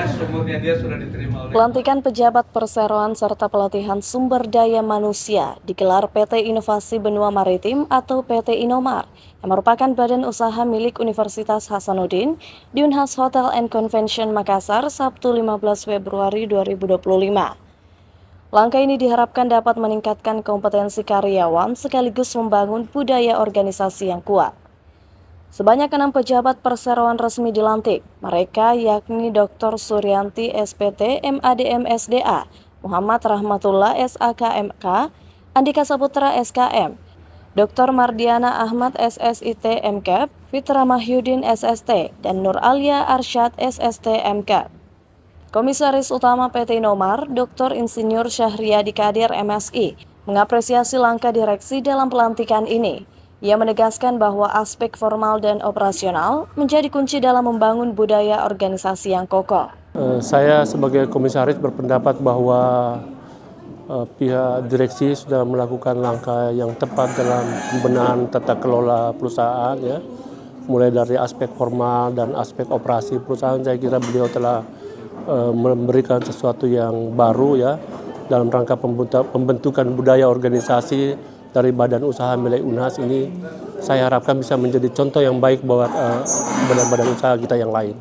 ya, sumurnya dia sudah diterima oleh Pelantikan pejabat perseroan serta pelatihan sumber daya manusia digelar PT Inovasi Benua Maritim atau PT Innomar yang merupakan badan usaha milik Universitas Hasanuddin di Unhas Hotel and Convention Makassar Sabtu 15 Februari 2025. Langkah ini diharapkan dapat meningkatkan kompetensi karyawan sekaligus membangun budaya organisasi yang kuat. Sebanyak 6 pejabat perseroan resmi dilantik. Mereka yakni Dr. Suryanti SPT MADM SDA, Muhammad Rahmatullah SAKMK, Andika Saputra SKM, Dr. Mardiana Ahmad SSIT MKAP, Fitra Mahyudin SST, dan Nur Alia Arsyad SST MKAP. Komisaris Utama PT Innomar, Dr. Insinyur Syahriadi Kadir MSI, mengapresiasi langkah direksi dalam pelantikan ini. Ia menegaskan bahwa aspek formal dan operasional menjadi kunci dalam membangun budaya organisasi yang kokoh. Saya sebagai komisaris berpendapat bahwa pihak direksi sudah melakukan langkah yang tepat dalam pembenahan tata kelola perusahaan, ya. Mulai dari aspek formal dan aspek operasi perusahaan, saya kira beliau telah memberikan sesuatu yang baru, ya, dalam rangka pembentukan budaya organisasi dari badan usaha milik Unhas ini. Saya harapkan bisa menjadi contoh yang baik buat badan-badan usaha kita yang lain.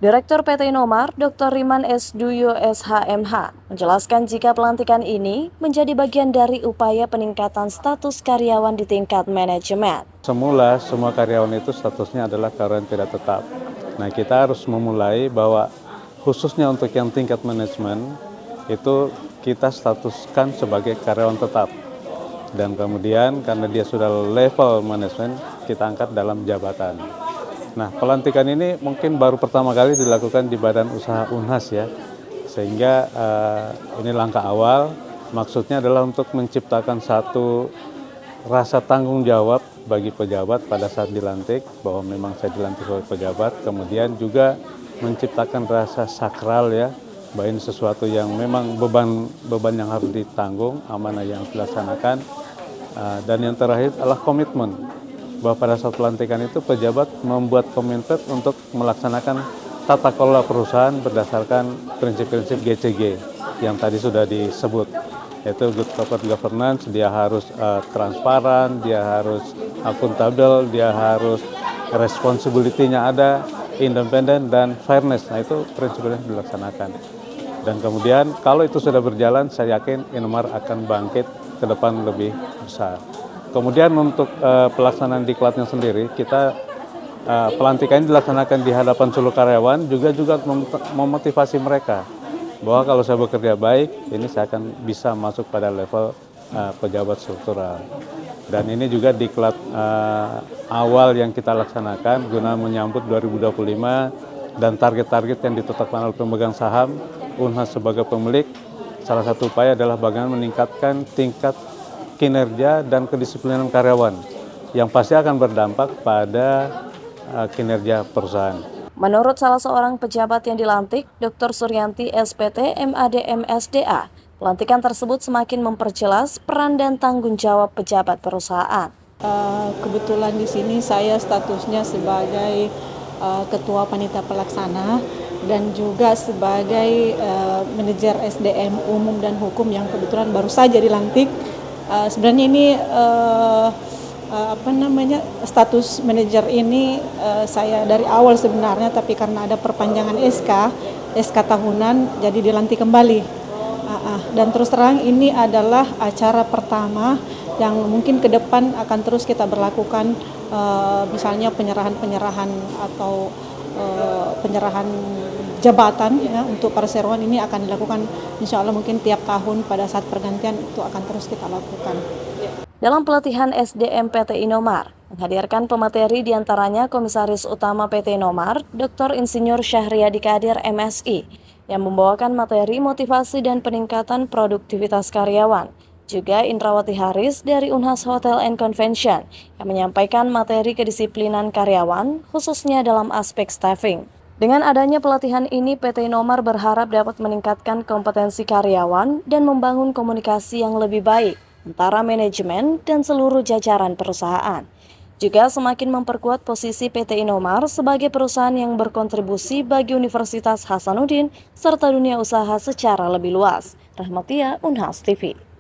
Direktur PT Innomar, Dr. Riman S. Duyo SHMH, menjelaskan jika pelantikan ini menjadi bagian dari upaya peningkatan status karyawan di tingkat manajemen. Semula semua karyawan itu statusnya adalah karyawan tidak tetap. Nah, kita harus memulai bahwa khususnya untuk yang tingkat manajemen itu kita statuskan sebagai karyawan tetap. Dan kemudian karena dia sudah level manajemen, kita angkat dalam jabatan. Nah, pelantikan ini mungkin baru pertama kali dilakukan di badan usaha Unhas, ya. Sehingga ini langkah awal, maksudnya adalah untuk menciptakan satu rasa tanggung jawab bagi pejabat pada saat dilantik, bahwa memang saya dilantik sebagai pejabat, kemudian juga menciptakan rasa sakral, ya, bahwa ini sesuatu yang memang beban yang harus ditanggung, amanah yang dilaksanakan. Dan yang terakhir adalah komitmen, bahwa pada saat pelantikan itu pejabat membuat komitmen untuk melaksanakan tata kelola perusahaan berdasarkan prinsip-prinsip GCG yang tadi sudah disebut, yaitu good corporate governance. Dia harus transparan, dia harus akuntabel, dia harus responsibility-nya ada, independen, dan fairness. Nah, itu prinsip-prinsip dilaksanakan. Dan kemudian kalau itu sudah berjalan, saya yakin Innomar akan bangkit ke depan lebih besar. Kemudian untuk pelaksanaan diklatnya sendiri, kita pelantikan ini dilaksanakan di hadapan seluruh karyawan, juga memotivasi mereka bahwa kalau saya bekerja baik, ini saya akan bisa masuk pada level pejabat struktural. Dan ini juga diklat awal yang kita laksanakan guna menyambut 2025 dan target-target yang ditetapkan oleh pemegang saham Unhas sebagai pemilik. Salah satu upaya adalah bagaimana meningkatkan tingkat kinerja dan kedisiplinan karyawan yang pasti akan berdampak pada kinerja perusahaan. Menurut salah seorang pejabat yang dilantik, Dr. Suryanti SPT MADM SDA, pelantikan tersebut semakin memperjelas peran dan tanggung jawab pejabat perusahaan. Kebetulan di sini saya statusnya sebagai Ketua Panitia Pelaksana dan juga sebagai manajer SDM Umum dan Hukum yang kebetulan baru saja dilantik. Sebenarnya ini status manajer ini saya dari awal sebenarnya, tapi karena ada perpanjangan SK tahunan, jadi dilantik kembali. Dan terus terang ini adalah acara pertama yang mungkin ke depan akan terus kita berlakukan, misalnya penyerahan atau penyerahan jabatan, ya, untuk perseroan ini akan dilakukan insya Allah mungkin tiap tahun pada saat pergantian itu akan terus kita lakukan. Dalam pelatihan SDM PT Innomar, menghadirkan pemateri diantaranya Komisaris Utama PT Innomar, Dr. Insinyur Syahriadi Kadir MSI, yang membawakan materi motivasi dan peningkatan produktivitas karyawan. Juga Indrawati Haris dari Unhas Hotel and Convention yang menyampaikan materi kedisiplinan karyawan khususnya dalam aspek staffing. Dengan adanya pelatihan ini, PT Innomar berharap dapat meningkatkan kompetensi karyawan dan membangun komunikasi yang lebih baik antara manajemen dan seluruh jajaran perusahaan. juga semakin memperkuat posisi PT Innomar sebagai perusahaan yang berkontribusi bagi Universitas Hasanuddin serta dunia usaha secara lebih luas. Rahmatia, Unhas TV.